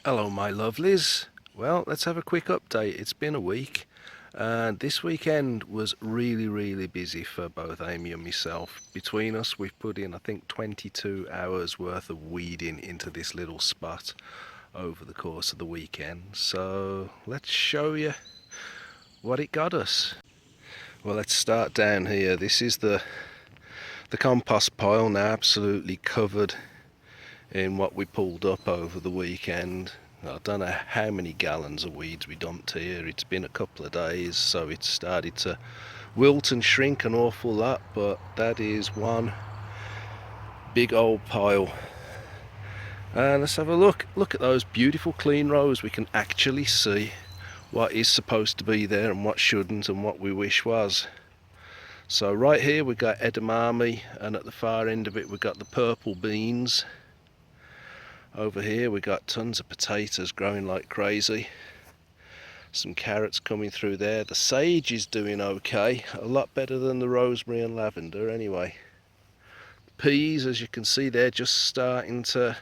Hello my lovelies. Well, let's have a quick update. It's been a week and this weekend was really busy for both Amy and myself. Between us we've put in I think 22 hours worth of weeding into this little spot over the course of the weekend. So let's show you what it got us. Well, let's start down here. This is the compost pile, now absolutely covered in what we pulled up over the weekend. I don't know how many gallons of weeds we dumped here. It's been a couple of days, so it's started to wilt and shrink an awful lot, but that is one big old pile. And let's have a look at those beautiful clean rows. We can actually see what is supposed to be there and what shouldn't and what we wish was. So right here we've got edamame, and at the far end of it we've got the purple beans. Over here we got tons of potatoes growing like crazy. Some carrots coming through there. The sage is doing okay, a lot better than the rosemary and lavender anyway. Peas, as you can see, they're just starting to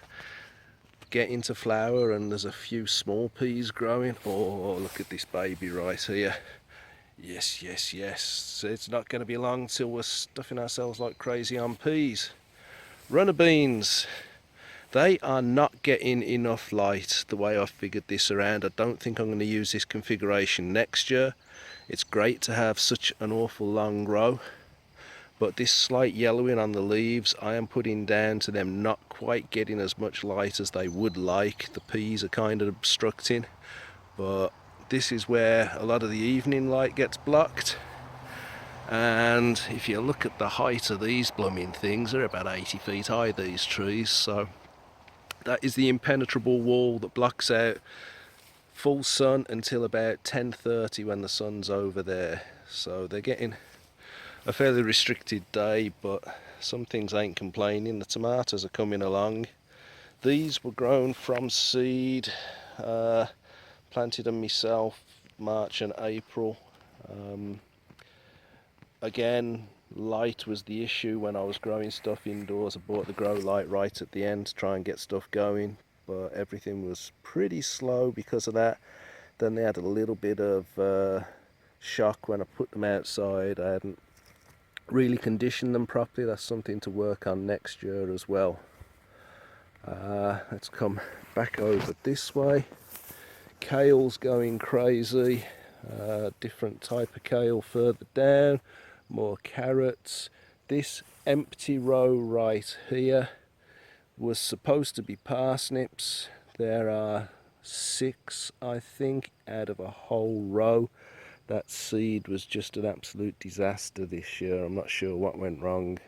get into flower, and there's a few small peas growing. Oh, look at this baby right here. Yes. It's not going to be long till we're stuffing ourselves like crazy on peas. Runner beans. They are not getting enough light the way I figured this around. I don't think I'm going to use this configuration next year. It's great to have such an awful long row, but this slight yellowing on the leaves I am putting down to them not quite getting as much light as they would like. The peas are kind of obstructing, but this is where a lot of the evening light gets blocked. And if you look at the height of these blooming things, they're about 80 feet high, these trees, so that is the impenetrable wall that blocks out full sun until about 10:30 when the sun's over there. So they're getting a fairly restricted day, but some things ain't complaining. The tomatoes are coming along. These were grown from seed, planted them myself March and April. Again, light was the issue when I was growing stuff indoors. I bought the grow light right at the end to try and get stuff going, but everything was pretty slow because of that. Then they had a little bit of shock when I put them outside. I hadn't really conditioned them properly. That's something to work on next year as well. Let's come back over this way. Kale's going crazy. Different type of kale further down. More carrots. This empty row right here was supposed to be parsnips. There are 6, I think, out of a whole row. That seed was just an absolute disaster this year. I'm not sure what went wrong.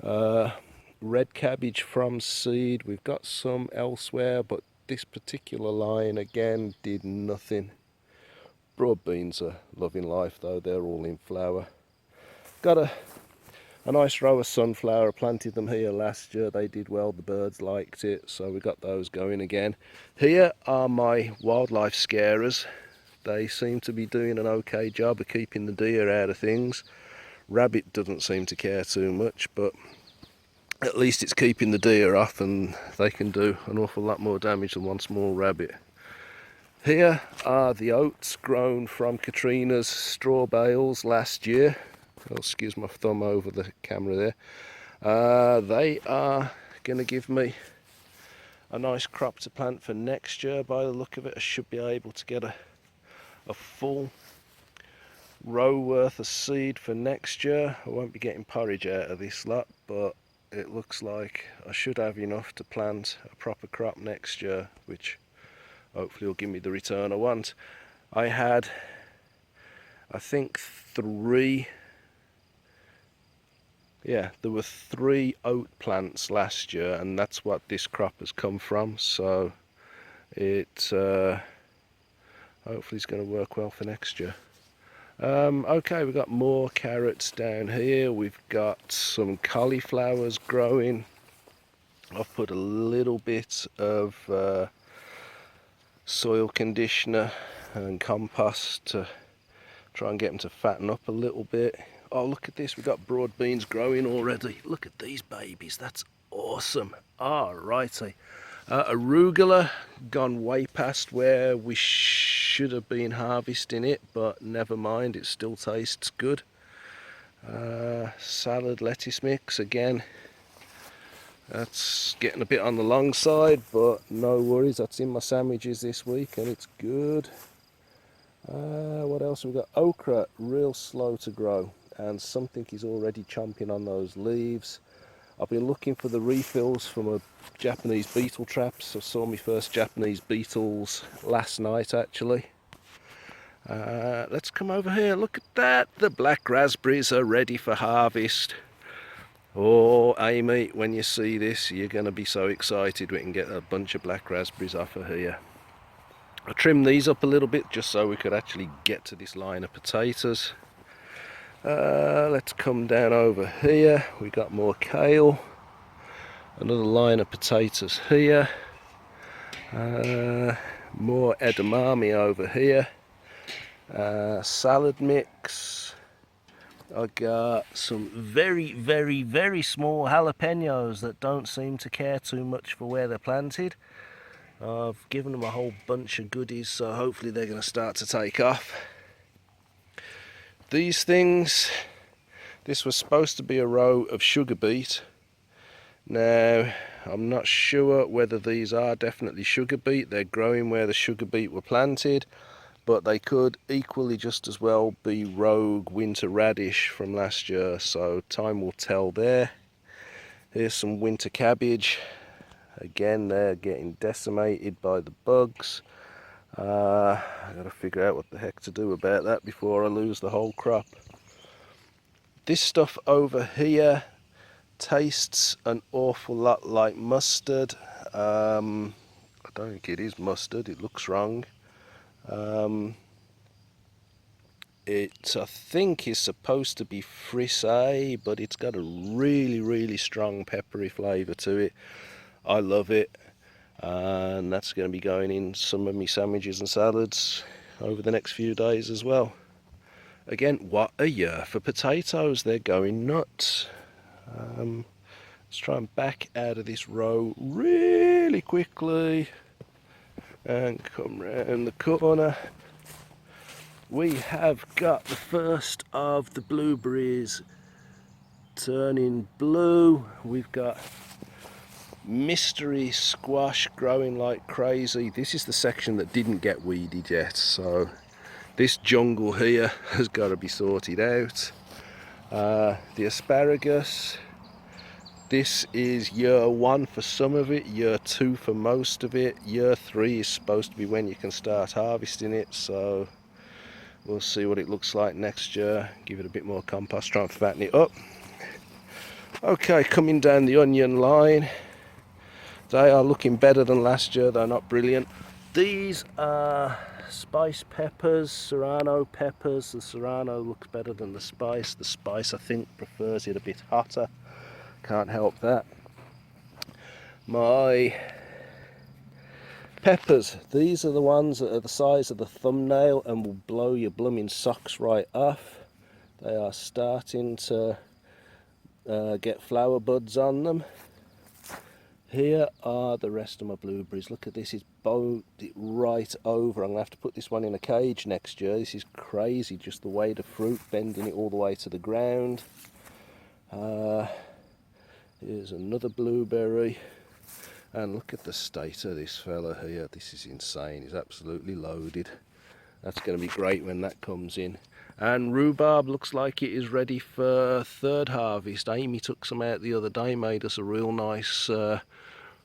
Red cabbage from seed. We've got some elsewhere, but this particular line again did nothing. Broad beans are loving life though, they're all in flower. Got a nice row of sunflower. I planted them here last year, they did well, the birds liked it, so we got those going again. Here are my wildlife scarers. They seem to be doing an okay job of keeping the deer out of things. Rabbit doesn't seem to care too much, but at least it's keeping the deer off, and they can do an awful lot more damage than one small rabbit. Here are the oats grown from Katrina's straw bales last year. Oh, excuse my thumb over the camera there. They are going to give me a nice crop to plant for next year. By the look of it, I should be able to get a full row worth of seed for next year. I won't be getting porridge out of this lot, but it looks like I should have enough to plant a proper crop next year, which hopefully will give me the return I want. I had, I think, there were 3 oat plants last year, and that's what this crop has come from. So it hopefully it's going to work well for next year. Okay, we've got more carrots down here. We've got some cauliflowers growing. I've put a little bit of soil conditioner and compost to try and get them to fatten up a little bit. Oh, look at this, we've got broad beans growing already. Look at these babies, that's awesome. Alrighty, Arugula, gone way past where we should have been harvesting it, but never mind, it still tastes good. Salad lettuce mix, again, that's getting a bit on the long side, but no worries, that's in my sandwiches this week and it's good. What else have we got? Okra, real slow to grow, and something is already chomping on those leaves. I've been looking for the refills from a Japanese beetle traps. I saw my first Japanese beetles last night actually. Let's come over here, look at that, the black raspberries are ready for harvest. Oh Amy, when you see this you're going to be so excited we can get a bunch of black raspberries off of here. I trimmed these up a little bit just so we could actually get to this line of potatoes. Let's come down over here, we got more kale, another line of potatoes here, more edamame over here, salad mix. I got some very small jalapenos that don't seem to care too much for where they're planted. I've given them a whole bunch of goodies, so hopefully they're going to start to take off. These things, this was supposed to be a row of sugar beet. Now, I'm not sure whether these are definitely sugar beet. They're growing where the sugar beet were planted, but they could equally just as well be rogue winter radish from last year, so time will tell there. Here's some winter cabbage. Again, they're getting decimated by the bugs. I gotta figure out what the heck to do about that before I lose the whole crop. This stuff over here tastes an awful lot like mustard. I don't think it is mustard, it looks wrong. It, I think, is supposed to be frisee, but it's got a really strong peppery flavour to it. I love it. And that's going to be going in some of my sandwiches and salads over the next few days as well. Again, what a year for potatoes, they're going nuts. Let's try and back out of this row really quickly and come round the corner. We have got the first of the blueberries turning blue. We've got mystery squash growing like crazy. This is the section that didn't get weeded yet, so this jungle here has got to be sorted out. The asparagus, this is year 1 for some of it, year 2 for most of it. Year 3 is supposed to be when you can start harvesting it, so we'll see what it looks like next year. Give it a bit more compost, try and fatten it up. Okay, coming down the onion line. They are looking better than last year, they're not brilliant. These are spice peppers, serrano peppers. The serrano looks better than the spice. The spice, I think, prefers it a bit hotter. Can't help that. My peppers, these are the ones that are the size of the thumbnail and will blow your blooming socks right off. They are starting to get flower buds on them. Here are the rest of my blueberries. Look at this, it's bowed it right over. I'm going to have to put this one in a cage next year. This is crazy, just the way the fruit, bending it all the way to the ground. Here's another blueberry. And look at the state of this fella here. This is insane, he's absolutely loaded. That's going to be great when that comes in. And rhubarb looks like it is ready for third harvest. Amy took some out the other day, made us a real nice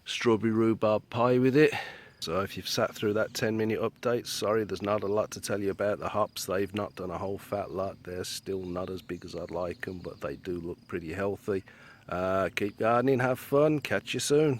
strawberry rhubarb pie with it. So if you've sat through that 10-minute update, sorry, there's not a lot to tell you about the hops. They've not done a whole fat lot. They're still not as big as I'd like them, but they do look pretty healthy. Keep gardening, have fun, catch you soon.